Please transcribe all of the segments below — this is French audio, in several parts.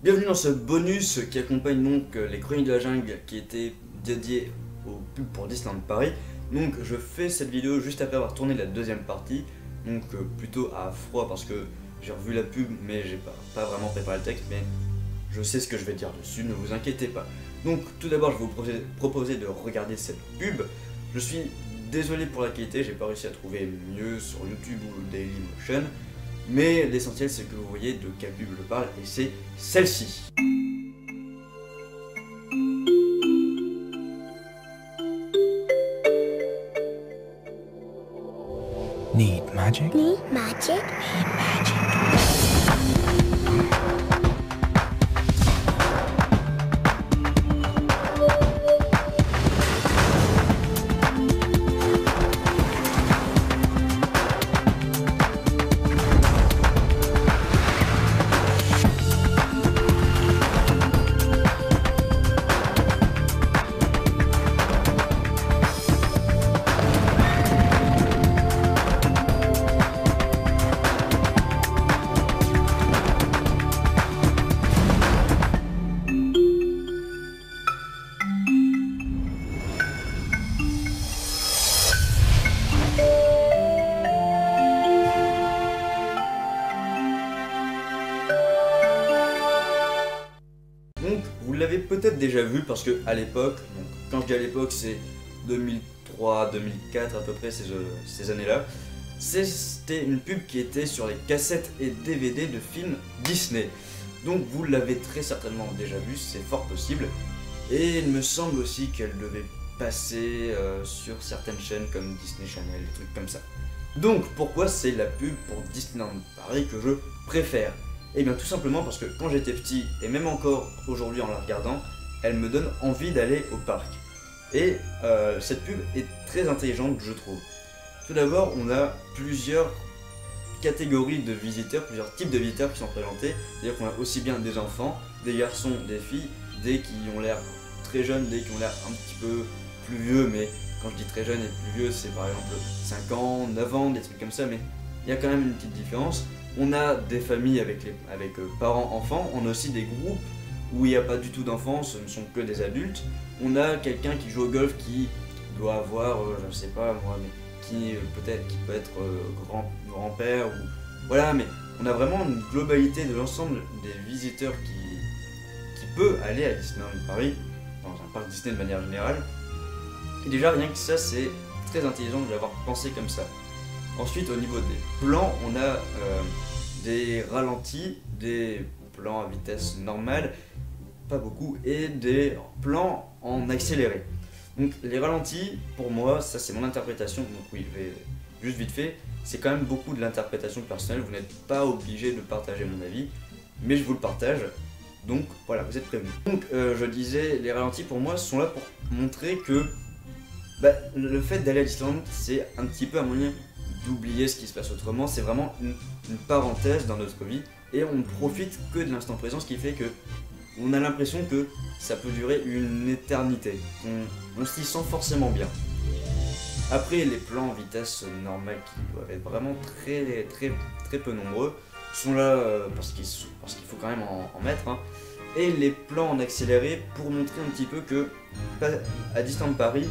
Bienvenue dans ce bonus qui accompagne donc les Chroniques de la Jungle qui était dédié aux pubs pour Disneyland Paris. Donc je fais cette vidéo juste après avoir tourné la deuxième partie, donc plutôt à froid parce que j'ai revu la pub mais j'ai pas vraiment préparé le texte, mais je sais ce que je vais dire dessus, ne vous inquiétez pas. Donc tout d'abord je vais vous proposer de regarder cette pub. Je suis désolé pour la qualité, j'ai pas réussi à trouver mieux sur YouTube ou Dailymotion. Mais l'essentiel c'est que vous voyez de quelle pub je parle et c'est celle-ci. Need magic? Need magic? Need magic. Donc vous l'avez peut-être déjà vu parce que à l'époque, quand je dis à l'époque c'est 2003, 2004 à peu près ces années-là, c'était une pub qui était sur les cassettes et DVD de films Disney. Donc vous l'avez très certainement déjà vu, c'est fort possible. Et il me semble aussi qu'elle devait passer sur certaines chaînes comme Disney Channel, des trucs comme ça. Donc pourquoi c'est la pub pour Disneyland Paris que je préfère? Et bien tout simplement parce que quand j'étais petit, et même encore aujourd'hui en la regardant, elle me donne envie d'aller au parc. Et cette pub est très intelligente je trouve. Tout d'abord on a plusieurs catégories de visiteurs, plusieurs types de visiteurs qui sont présentés. C'est-à-dire qu'on a aussi bien des enfants, des garçons, des filles, des qui ont l'air très jeunes, des qui ont l'air un petit peu plus vieux, mais quand je dis très jeune et plus vieux c'est par exemple 5 ans, 9 ans, des trucs comme ça, mais il y a quand même une petite différence. On a des familles avec parents-enfants, on a aussi des groupes où il n'y a pas du tout d'enfants, ce ne sont que des adultes. On a quelqu'un qui joue au golf qui doit avoir, je ne sais pas moi, mais qui peut être grand-père, ou voilà, mais on a vraiment une globalité de l'ensemble des visiteurs qui peut aller à Disneyland Paris, dans un parc Disney de manière générale. Et déjà rien que ça c'est très intelligent de l'avoir pensé comme ça. Ensuite au niveau des plans, on a des ralentis, des plans à vitesse normale, pas beaucoup, et des plans en accéléré. Donc les ralentis, pour moi, ça c'est mon interprétation, donc oui, je vais juste vite fait, c'est quand même beaucoup de l'interprétation personnelle, vous n'êtes pas obligé de partager mon avis, mais je vous le partage, donc voilà, vous êtes prévenus. Donc je disais, les ralentis pour moi sont là pour montrer que le fait d'aller à Disneyland, c'est un petit peu un moyen d'oublier ce qui se passe autrement, c'est vraiment une parenthèse dans notre vie et on ne profite que de l'instant présent, ce qui fait que on a l'impression que ça peut durer une éternité, on s'y sent forcément bien. Après les plans en vitesse normale qui doivent être vraiment très peu nombreux sont là parce qu'il faut quand même en mettre, hein. Et les plans en accéléré pour montrer un petit peu que à Disneyland Paris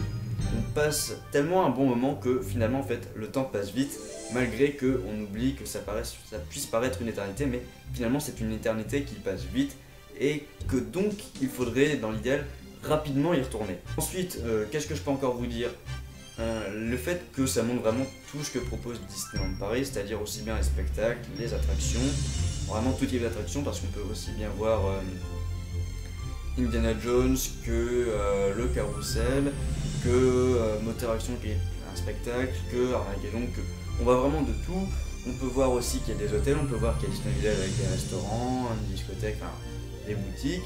on passe tellement un bon moment que finalement en fait le temps passe vite, malgré que on oublie que ça puisse paraître une éternité, mais finalement c'est une éternité qui passe vite et que donc il faudrait dans l'idéal rapidement y retourner. Ensuite qu'est-ce que je peux encore vous dire, le fait que ça montre vraiment tout ce que propose Disneyland Paris, c'est-à-dire aussi bien les spectacles, les attractions, vraiment tout type d'attractions, parce qu'on peut aussi bien voir Indiana Jones que le carrousel, que Moteur Action qui est un spectacle, que Armageddon, on voit vraiment de tout. On peut voir aussi qu'il y a des hôtels, on peut voir qu'il y a Disney Village avec des restaurants, une discothèque, enfin, des boutiques.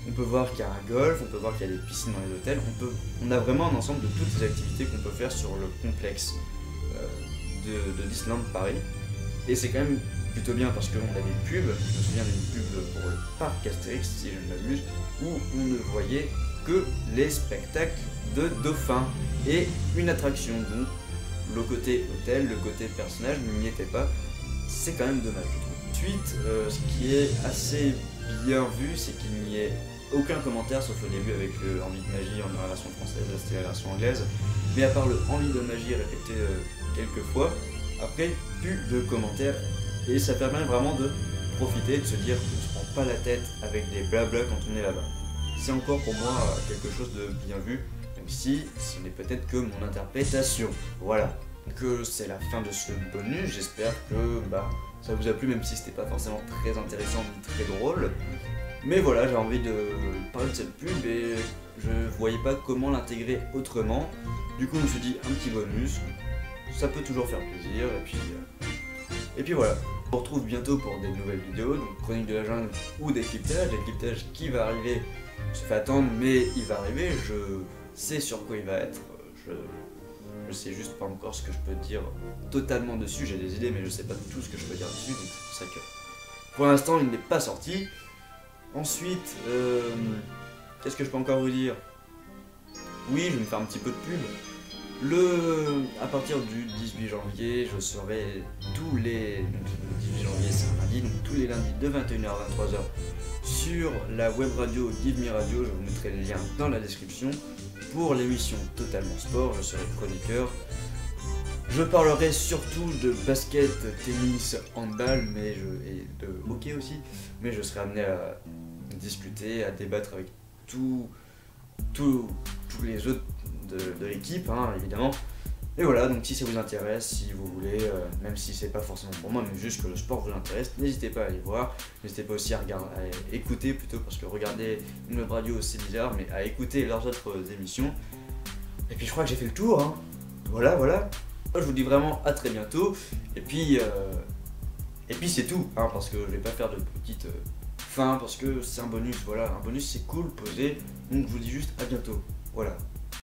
On peut voir qu'il y a un golf, on peut voir qu'il y a des piscines dans les hôtels. On a vraiment un ensemble de toutes les activités qu'on peut faire sur le complexe de Disneyland Paris. Et c'est quand même plutôt bien parce qu'on a des pubs, je me souviens d'une pub pour le parc Astérix si je ne m'abuse, où on ne voyait que les spectacles de dauphins et une attraction. Donc le côté hôtel, le côté personnage n'y était pas, c'est quand même dommage je trouve. Ensuite, ce qui est assez bien vu, c'est qu'il n'y ait aucun commentaire, sauf au début avec le Envie de magie dans la version française, là c'était la version anglaise. Mais à part le Envie de magie répété quelques fois, après plus de commentaires, et ça permet vraiment de profiter, de se dire qu'on ne se prend pas la tête avec des blabla quand on est là-bas. C'est encore pour moi quelque chose de bien vu, même si ce n'est peut-être que mon interprétation. Voilà. Donc c'est la fin de ce bonus, j'espère que ça vous a plu, même si c'était pas forcément très intéressant ni très drôle. Mais voilà, j'ai envie de parler de cette pub et je voyais pas comment l'intégrer autrement. Du coup je me suis dit un petit bonus, ça peut toujours faire plaisir, et puis voilà. On se retrouve bientôt pour des nouvelles vidéos, donc Chronique de la jungle ou décryptage qui va arriver, se fait attendre mais il va arriver, je sais sur quoi il va être, je sais juste pas encore ce que je peux dire totalement dessus, j'ai des idées mais je sais pas tout ce que je peux dire dessus, donc c'est pour ça que pour l'instant il n'est pas sorti. Ensuite, qu'est-ce que je peux encore vous dire? Oui, je vais me faire un petit peu de pub. À partir du 18 janvier, je serai tous les... Donc, le 18 janvier c'est un lundi, donc tous les lundis de 21h à 23h sur la web radio Give Me Radio, je vous mettrai le lien dans la description. Pour l'émission Totalement Sport, je serai chroniqueur. Je parlerai surtout de basket, tennis, handball, et de hockey aussi, mais je serai amené à discuter, à débattre avec tous les autres de l'équipe, hein, évidemment. Et voilà, donc si ça vous intéresse, si vous voulez, même si c'est pas forcément pour moi, mais juste que le sport vous intéresse, n'hésitez pas à aller voir. N'hésitez pas aussi à écouter plutôt, parce que regarder une web radio c'est bizarre, mais à écouter leurs autres émissions. Et puis je crois que j'ai fait le tour, hein. Voilà. Je vous dis vraiment à très bientôt. Et puis c'est tout, hein, parce que je vais pas faire de petites fins, parce que c'est un bonus, voilà. Un bonus c'est cool, posé, donc je vous dis juste à bientôt. Voilà.